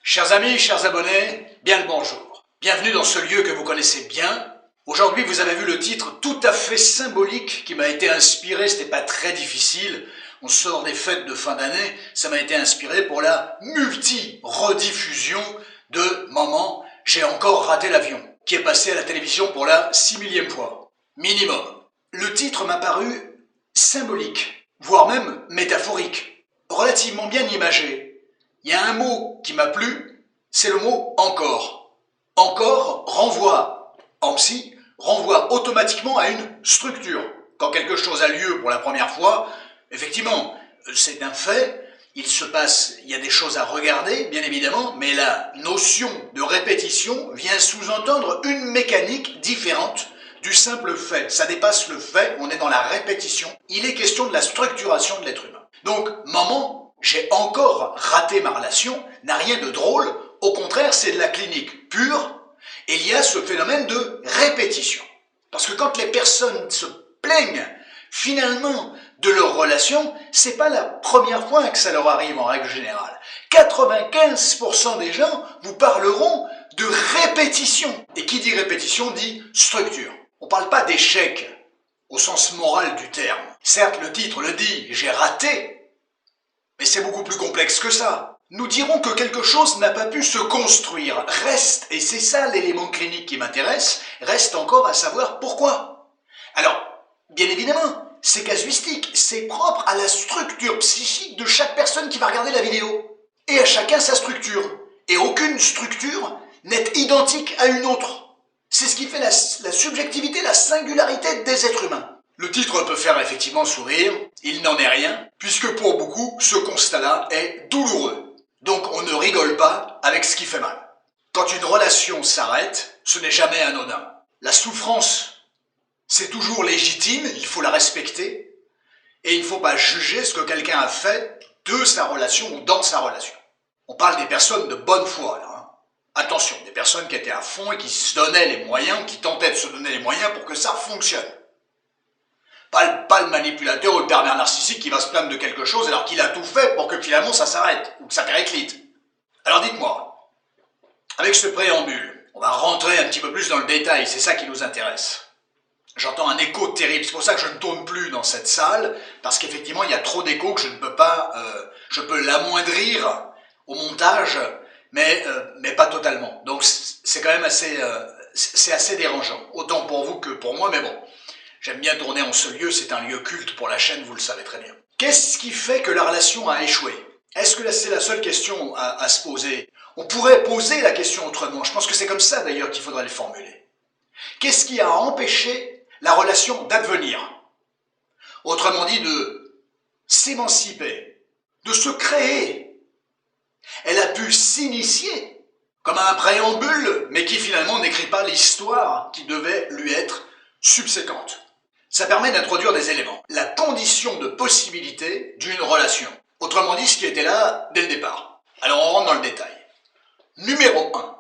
Chers amis, chers abonnés, bien le bonjour. Bienvenue dans ce lieu que vous connaissez bien. Aujourd'hui, vous avez vu le titre tout à fait symbolique qui m'a été inspiré, c'était pas très difficile. On sort des fêtes de fin d'année, ça m'a été inspiré pour la multi-rediffusion de Maman, j'ai encore raté l'avion, qui est passé à la télévision pour la 6000e fois. Minimum. Le titre m'a paru symbolique, voire même métaphorique, relativement bien imagé. Il y a un mot qui m'a plu, c'est le mot « encore ». « Encore » renvoie, en psy, renvoie automatiquement à une structure. Quand quelque chose a lieu pour la première fois, effectivement, c'est un fait, il y a des choses à regarder, bien évidemment, mais la notion de répétition vient sous-entendre une mécanique différente du simple fait. Ça dépasse le fait, on est dans la répétition. Il est question de la structuration de l'être humain. Donc, maman, j'ai encore raté ma relation, n'a rien de drôle, au contraire, c'est de la clinique pure, et il y a ce phénomène de répétition. Parce que quand les personnes se plaignent, finalement, de leur relation, c'est pas la première fois que ça leur arrive en règle générale. 95% des gens vous parleront de répétition. Et qui dit répétition dit structure. On parle pas d'échec, au sens moral du terme. Certes, le titre le dit, j'ai raté, mais c'est beaucoup plus complexe que ça. Nous dirons que quelque chose n'a pas pu se construire. Reste, et c'est ça l'élément clinique qui m'intéresse, reste encore à savoir pourquoi. Alors, bien évidemment, c'est casuistique, c'est propre à la structure psychique de chaque personne qui va regarder la vidéo. Et à chacun sa structure. Et aucune structure n'est identique à une autre. C'est ce qui fait la subjectivité, la singularité des êtres humains. Le titre peut faire effectivement sourire, il n'en est rien, puisque pour beaucoup, ce constat-là est douloureux. Donc on ne rigole pas avec ce qui fait mal. Quand une relation s'arrête, ce n'est jamais anodin. La souffrance, c'est toujours légitime, il faut la respecter, et il ne faut pas juger ce que quelqu'un a fait de sa relation ou dans sa relation. On parle des personnes de bonne foi, là. Attention, des personnes qui étaient à fond et qui se donnaient les moyens, qui tentaient de se donner les moyens pour que ça fonctionne. Pas le manipulateur ou le pervers narcissique qui va se plaindre de quelque chose alors qu'il a tout fait pour que finalement ça s'arrête, ou que ça périclite. Alors dites-moi, avec ce préambule, on va rentrer un petit peu plus dans le détail, c'est ça qui nous intéresse. J'entends un écho terrible, c'est pour ça que je ne tourne plus dans cette salle, parce qu'effectivement il y a trop d'écho que je ne peux pas, je peux l'amoindrir au montage, mais pas totalement. Donc c'est quand même assez dérangeant, autant pour vous que pour moi, mais bon. J'aime bien tourner en ce lieu, c'est un lieu culte pour la chaîne, vous le savez très bien. Qu'est-ce qui fait que la relation a échoué? Est-ce que c'est la seule question à se poser? On pourrait poser la question autrement, je pense que c'est comme ça d'ailleurs qu'il faudrait le formuler. Qu'est-ce qui a empêché la relation d'advenir? Autrement dit, de s'émanciper, de se créer. Elle a pu s'initier comme un préambule, mais qui finalement n'écrit pas l'histoire qui devait lui être subséquente. Ça permet d'introduire des éléments. La condition de possibilité d'une relation. Autrement dit, ce qui était là dès le départ. Alors on rentre dans le détail. Numéro 1.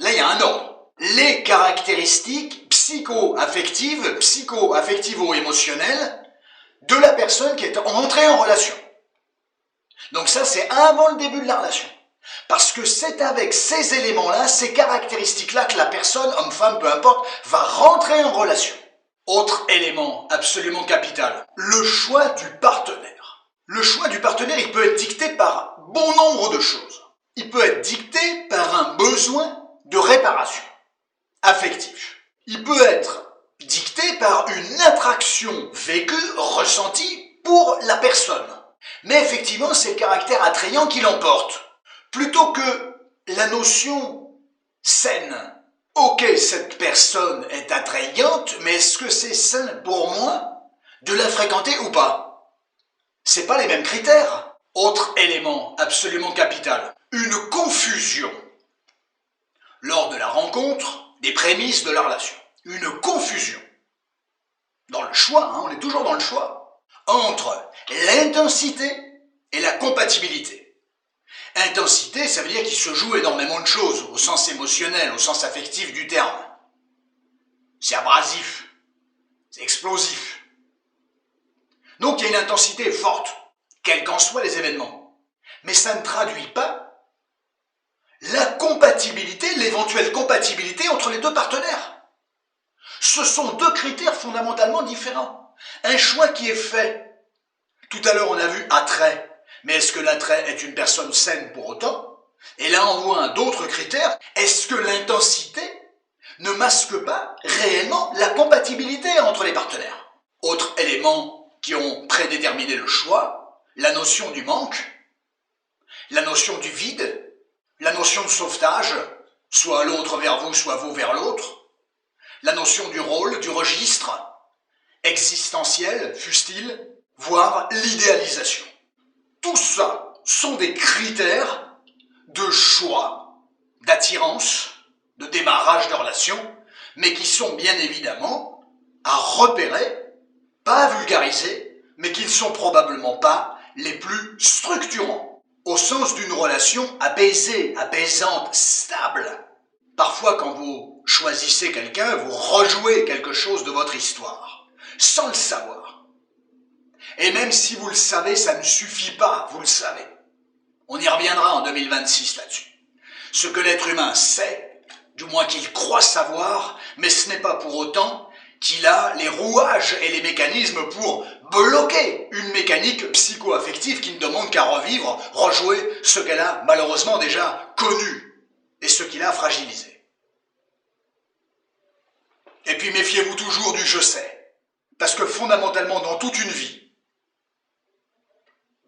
Là, il y a un ordre. Les caractéristiques psycho-affectives, psycho-affectivo-émotionnelles de la personne qui est entrée en relation. Donc ça, c'est avant le début de la relation. Parce que c'est avec ces éléments-là, ces caractéristiques-là, que la personne, homme, femme, peu importe, va rentrer en relation. Autre élément absolument capital, le choix du partenaire. Le choix du partenaire, il peut être dicté par bon nombre de choses. Il peut être dicté par un besoin de réparation affectif. Il peut être dicté par une attraction vécue, ressentie pour la personne. Mais effectivement, c'est le caractère attrayant qui l'emporte. Plutôt que la notion saine. Ok, cette personne est attrayante, mais est-ce que c'est sain pour moi de la fréquenter ou pas? C'est pas les mêmes critères. Autre élément absolument capital, une confusion lors de la rencontre des prémices de la relation. Une confusion dans le choix, on est toujours dans le choix, entre l'intensité et la compatibilité. Intensité, ça veut dire qu'il se joue énormément de choses, au sens émotionnel, au sens affectif du terme. C'est abrasif, c'est explosif. Donc il y a une intensité forte, quels qu'en soient les événements. Mais ça ne traduit pas compatibilité, l'éventuelle compatibilité entre les deux partenaires. Ce sont deux critères fondamentalement différents. Un choix qui est fait. Tout à l'heure, on a vu attrait. Mais est-ce que l'attrait est une personne saine pour autant? Et là, on voit d'autres critères. Est-ce que l'intensité ne masque pas réellement la compatibilité entre les partenaires? Autre élément qui ont prédéterminé le choix, la notion du manque, la notion du vide, la notion de sauvetage, soit l'autre vers vous, soit vous vers l'autre, la notion du rôle, du registre, existentiel, fût-il, voire l'idéalisation. Tout ça sont des critères de choix, d'attirance, de démarrage de relation, mais qui sont bien évidemment à repérer, pas à vulgariser, mais qui ne sont probablement pas les plus structurants, au sens d'une relation apaisée, apaisante, stable. Parfois, quand vous choisissez quelqu'un, vous rejouez quelque chose de votre histoire, sans le savoir. Et même si vous le savez, ça ne suffit pas, vous le savez. On y reviendra en 2026 là-dessus. Ce que l'être humain sait, du moins qu'il croit savoir, mais ce n'est pas pour autant qu'il a les rouages et les mécanismes pour bloquer une mécanique psycho-affective qui ne demande qu'à revivre, rejouer ce qu'elle a malheureusement déjà connu et ce qu'il a fragilisé. Et puis méfiez-vous toujours du je sais, parce que fondamentalement dans toute une vie,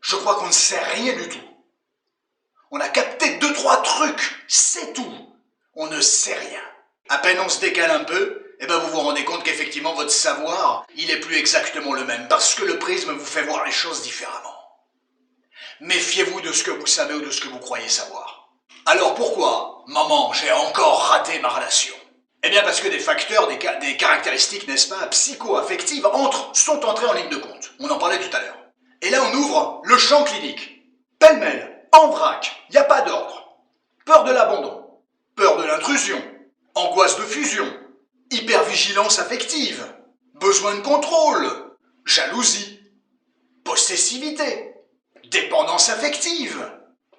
je crois qu'on ne sait rien du tout. On a capté 2-3 trucs, c'est tout. On ne sait rien. À peine on se décale un peu, et ben vous vous rendez compte qu'effectivement votre savoir, il est plus exactement le même, parce que le prisme vous fait voir les choses différemment. Méfiez-vous de ce que vous savez ou de ce que vous croyez savoir. Alors pourquoi, maman, j'ai encore raté ma relation? Eh bien parce que des facteurs, des caractéristiques, n'est-ce pas, psycho-affectives sont entrés en ligne de compte. On en parlait tout à l'heure. Et là on ouvre le champ clinique. Pêle-mêle. En vrac, il n'y a pas d'ordre. Peur de l'abandon, peur de l'intrusion, angoisse de fusion, hypervigilance affective, besoin de contrôle, jalousie, possessivité, dépendance affective,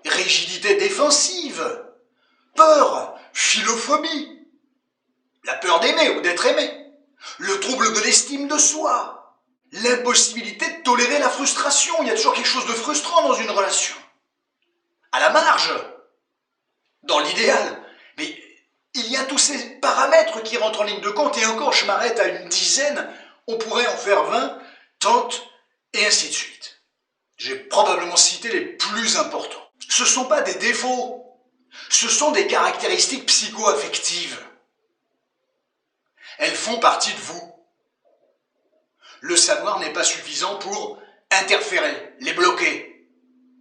rigidité défensive, peur, philophobie, la peur d'aimer ou d'être aimé, le trouble de l'estime de soi, l'impossibilité de tolérer la frustration. Il y a toujours quelque chose de frustrant dans une relation. À la marge, dans l'idéal, mais il y a tous ces paramètres qui rentrent en ligne de compte, et encore je m'arrête à une dizaine, on pourrait en faire 20, 30, et ainsi de suite. J'ai probablement cité les plus importants. Ce ne sont pas des défauts, ce sont des caractéristiques psycho-affectives. Elles font partie de vous. Le savoir n'est pas suffisant pour interférer, les bloquer,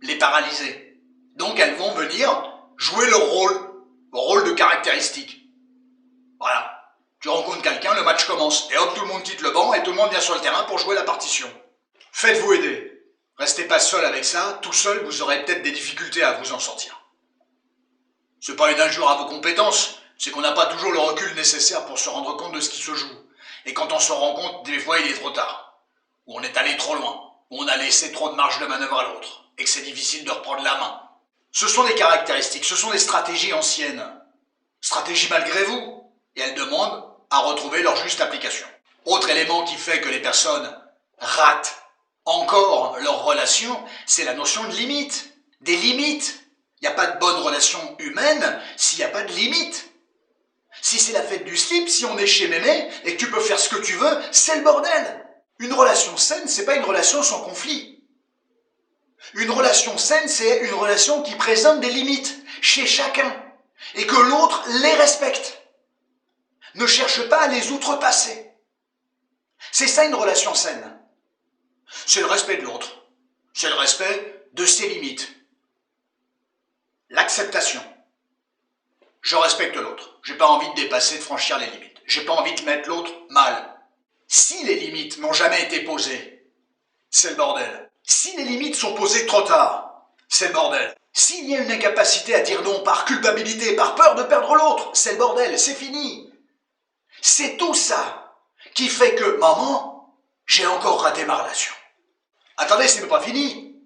les paralyser. Donc elles vont venir jouer leur rôle de caractéristique. Voilà. Tu rencontres quelqu'un, le match commence, et hop, tout le monde quitte le banc, et tout le monde vient sur le terrain pour jouer la partition. Faites-vous aider. Restez pas seul avec ça, tout seul, vous aurez peut-être des difficultés à vous en sortir. C'est pas une injure à vos compétences, c'est qu'on n'a pas toujours le recul nécessaire pour se rendre compte de ce qui se joue. Et quand on se rend compte, des fois il est trop tard. Ou on est allé trop loin, ou on a laissé trop de marge de manœuvre à l'autre, et que c'est difficile de reprendre la main. Ce sont des caractéristiques, ce sont des stratégies anciennes. Stratégies malgré vous, et elles demandent à retrouver leur juste application. Autre élément qui fait que les personnes ratent encore leur relation, c'est la notion de limite, des limites. Il n'y a pas de bonne relation humaine s'il n'y a pas de limite. Si c'est la fête du slip, si on est chez mémé et que tu peux faire ce que tu veux, c'est le bordel. Une relation saine, c'est pas une relation sans conflit. Une relation saine, c'est une relation qui présente des limites chez chacun et que l'autre les respecte. Ne cherche pas à les outrepasser. C'est ça une relation saine. C'est le respect de l'autre. C'est le respect de ses limites. L'acceptation. Je respecte l'autre. J'ai pas envie de dépasser, de franchir les limites. J'ai pas envie de mettre l'autre mal. Si les limites n'ont jamais été posées, c'est le bordel. Si les limites sont posées trop tard, c'est le bordel. S'il y a une incapacité à dire non par culpabilité, par peur de perdre l'autre, c'est le bordel, c'est fini. C'est tout ça qui fait que, maman, j'ai encore raté ma relation. Attendez, c'est même pas fini.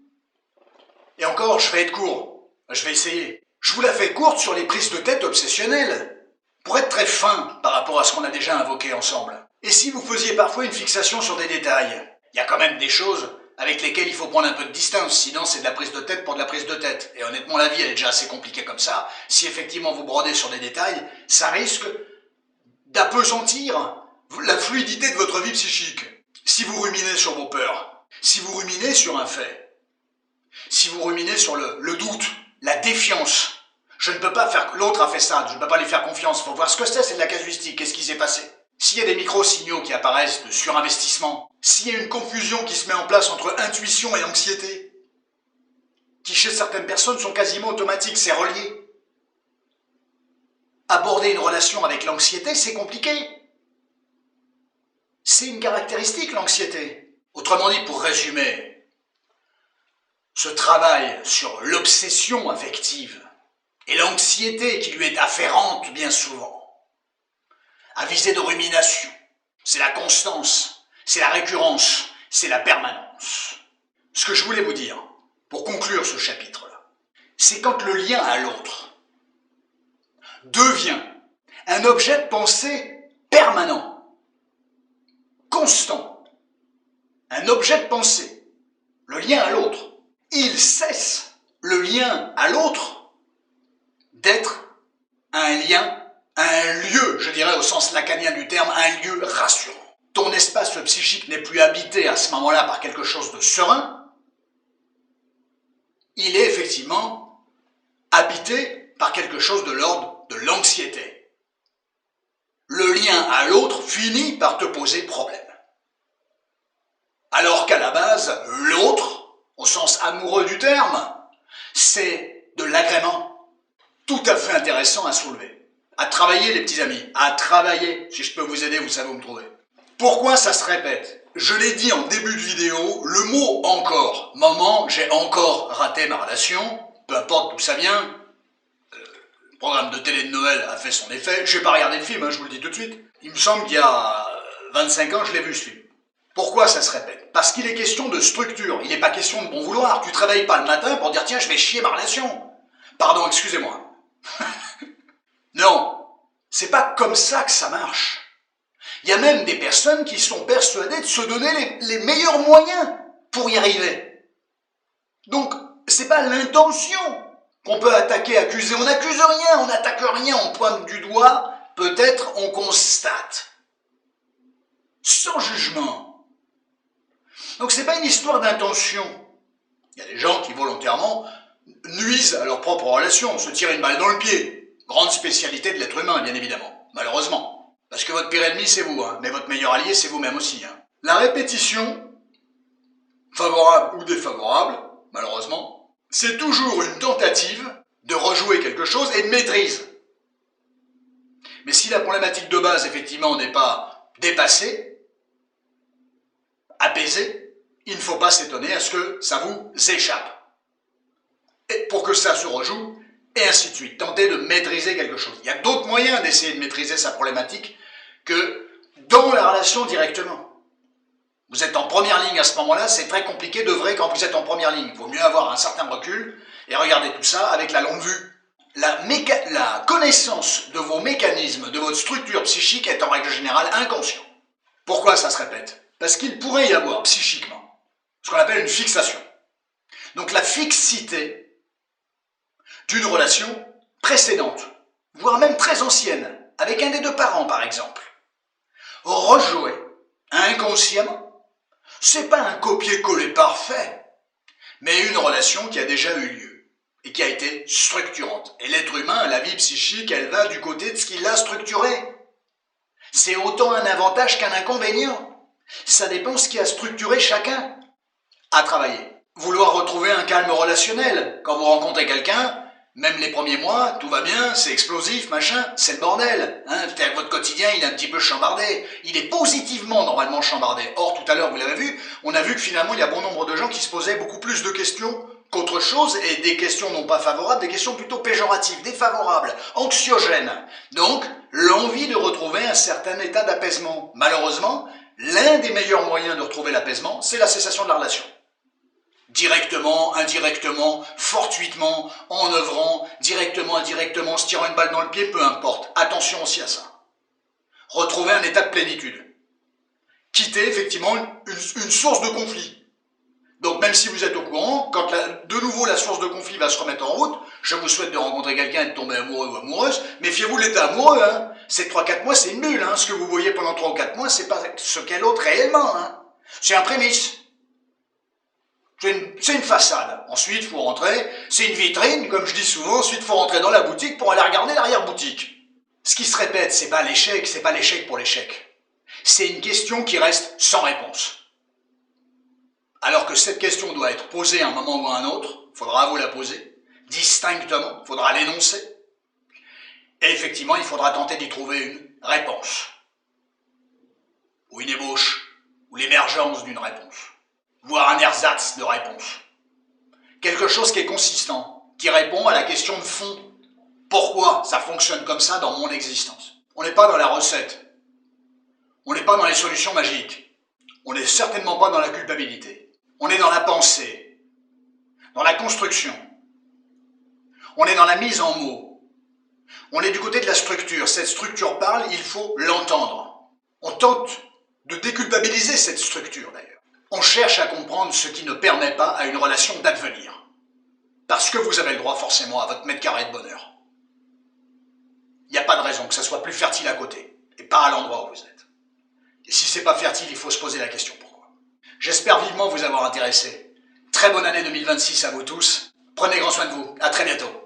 Et encore, je vais être court. Je vais essayer. Je vous la fais courte sur les prises de tête obsessionnelles, pour être très fin par rapport à ce qu'on a déjà invoqué ensemble. Et si vous faisiez parfois une fixation sur des détails, il y a quand même des choses avec lesquelles il faut prendre un peu de distance, sinon c'est de la prise de tête pour de la prise de tête. Et honnêtement, la vie elle est déjà assez compliquée comme ça. Si effectivement vous brodez sur des détails, ça risque d'appesantir la fluidité de votre vie psychique. Si vous ruminez sur vos peurs, si vous ruminez sur un fait, si vous ruminez sur le doute, la défiance, je ne peux pas faire que l'autre a fait ça, je ne peux pas lui faire confiance, il faut voir ce que c'est de la casuistique, qu'est-ce qui s'est passé. S'il y a des micro-signaux qui apparaissent de surinvestissement, s'il y a une confusion qui se met en place entre intuition et anxiété, qui chez certaines personnes sont quasiment automatiques, c'est relié. Aborder une relation avec l'anxiété, c'est compliqué. C'est une caractéristique, l'anxiété. Autrement dit, pour résumer, ce travail sur l'obsession affective et l'anxiété qui lui est afférente bien souvent, à visée de rumination, c'est la constance, c'est la récurrence, c'est la permanence. Ce que je voulais vous dire, pour conclure ce chapitre-là, c'est quand le lien à l'autre devient un objet de pensée permanent, constant, un objet de pensée, le lien à l'autre, il cesse, le lien à l'autre, d'être un lien, un lieu, je dirais au sens lacanien du terme, un lieu rassurant. Ton espace psychique n'est plus habité à ce moment-là par quelque chose de serein, il est effectivement habité par quelque chose de l'ordre de l'anxiété. Le lien à l'autre finit par te poser problème. Alors qu'à la base, l'autre, au sens amoureux du terme, c'est de l'agrément tout à fait intéressant à soulever. À travailler les petits amis, à travailler. Si je peux vous aider, vous savez où me trouver. Pourquoi ça se répète? Je l'ai dit en début de vidéo, le mot encore. Maman, j'ai encore raté ma relation, peu importe d'où ça vient. Le programme de télé de Noël a fait son effet. Je n'ai pas regardé le film, je vous le dis tout de suite. Il me semble qu'il y a 25 ans, je l'ai vu ce film. Pourquoi ça se répète? Parce qu'il est question de structure, il n'est pas question de bon vouloir. Tu ne travailles pas le matin pour dire tiens, je vais chier ma relation. Pardon, excusez-moi. Non, c'est pas comme ça que ça marche. Il y a même des personnes qui sont persuadées de se donner les meilleurs moyens pour y arriver. Donc, c'est pas l'intention qu'on peut attaquer, accuser. On n'accuse rien, on n'attaque rien, on pointe du doigt, peut-être on constate. Sans jugement. Donc c'est pas une histoire d'intention. Il y a des gens qui volontairement nuisent à leur propre relation, se tirent une balle dans le pied. Grande spécialité de l'être humain, bien évidemment, malheureusement. Parce que votre pire ennemi, c'est vous, mais votre meilleur allié, c'est vous-même aussi. La répétition, favorable ou défavorable, malheureusement, c'est toujours une tentative de rejouer quelque chose et de maîtrise. Mais si la problématique de base, effectivement, n'est pas dépassée, apaisée, il ne faut pas s'étonner à ce que ça vous échappe. Et pour que ça se rejoue, et ainsi de suite. Tenter de maîtriser quelque chose. Il y a d'autres moyens d'essayer de maîtriser sa problématique que dans la relation directement. Vous êtes en première ligne à ce moment-là, c'est très compliqué d'œuvrer quand vous êtes en première ligne. Il vaut mieux avoir un certain recul et regarder tout ça avec la longue vue. La connaissance de vos mécanismes, de votre structure psychique est en règle générale inconscient. Pourquoi ça se répète? Parce qu'il pourrait y avoir psychiquement ce qu'on appelle une fixation. Donc la fixité d'une relation précédente, voire même très ancienne, avec un des deux parents par exemple, rejouer inconsciemment, c'est pas un copier-coller parfait, mais une relation qui a déjà eu lieu et qui a été structurante. Et l'être humain, la vie psychique, elle va du côté de ce qui l'a structuré. C'est autant un avantage qu'un inconvénient. Ça dépend de ce qui a structuré chacun à travailler. Vouloir retrouver un calme relationnel quand vous rencontrez quelqu'un, même les premiers mois, tout va bien, c'est explosif, machin, c'est le bordel. C'est-à-dire que votre quotidien, il est un petit peu chambardé. Il est positivement, normalement, chambardé. Or, tout à l'heure, vous l'avez vu, on a vu que finalement, il y a bon nombre de gens qui se posaient beaucoup plus de questions qu'autre chose, et des questions non pas favorables, des questions plutôt péjoratives, défavorables, anxiogènes. Donc, l'envie de retrouver un certain état d'apaisement. Malheureusement, l'un des meilleurs moyens de retrouver l'apaisement, c'est la cessation de la relation. Directement, indirectement, fortuitement, en œuvrant, directement, indirectement, en se tirant une balle dans le pied, peu importe. Attention aussi à ça. Retrouver un état de plénitude. Quitter effectivement une source de conflit. Donc même si vous êtes au courant, quand de nouveau la source de conflit va se remettre en route, je vous souhaite de rencontrer quelqu'un et de tomber amoureux ou amoureuse, méfiez-vous de l'état amoureux, hein. Ces 3-4 mois, c'est nul, hein. Ce que vous voyez pendant 3 ou 4 mois, c'est pas ce qu'est l'autre réellement, hein. C'est un prémisse. C'est une façade. Ensuite, il faut rentrer, c'est une vitrine, comme je dis souvent, ensuite il faut rentrer dans la boutique pour aller regarder l'arrière-boutique. Ce qui se répète, c'est pas l'échec pour l'échec. C'est une question qui reste sans réponse. Alors que cette question doit être posée à un moment ou à un autre, il faudra vous la poser, distinctement, il faudra l'énoncer. Et effectivement, il faudra tenter d'y trouver une réponse. Ou une ébauche, ou l'émergence d'une réponse. Voire un ersatz de réponse. Quelque chose qui est consistant, qui répond à la question de fond. Pourquoi ça fonctionne comme ça dans mon existence? On n'est pas dans la recette. On n'est pas dans les solutions magiques. On n'est certainement pas dans la culpabilité. On est dans la pensée, dans la construction. On est dans la mise en mots. On est du côté de la structure. Cette structure parle, il faut l'entendre. On tente de déculpabiliser cette structure d'ailleurs. On cherche à comprendre ce qui ne permet pas à une relation d'advenir. Parce que vous avez le droit forcément à votre mètre carré de bonheur. Il n'y a pas de raison que ça soit plus fertile à côté, et pas à l'endroit où vous êtes. Et si c'est pas fertile, il faut se poser la question pourquoi. J'espère vivement vous avoir intéressé. Très bonne année 2026 à vous tous. Prenez grand soin de vous. À très bientôt.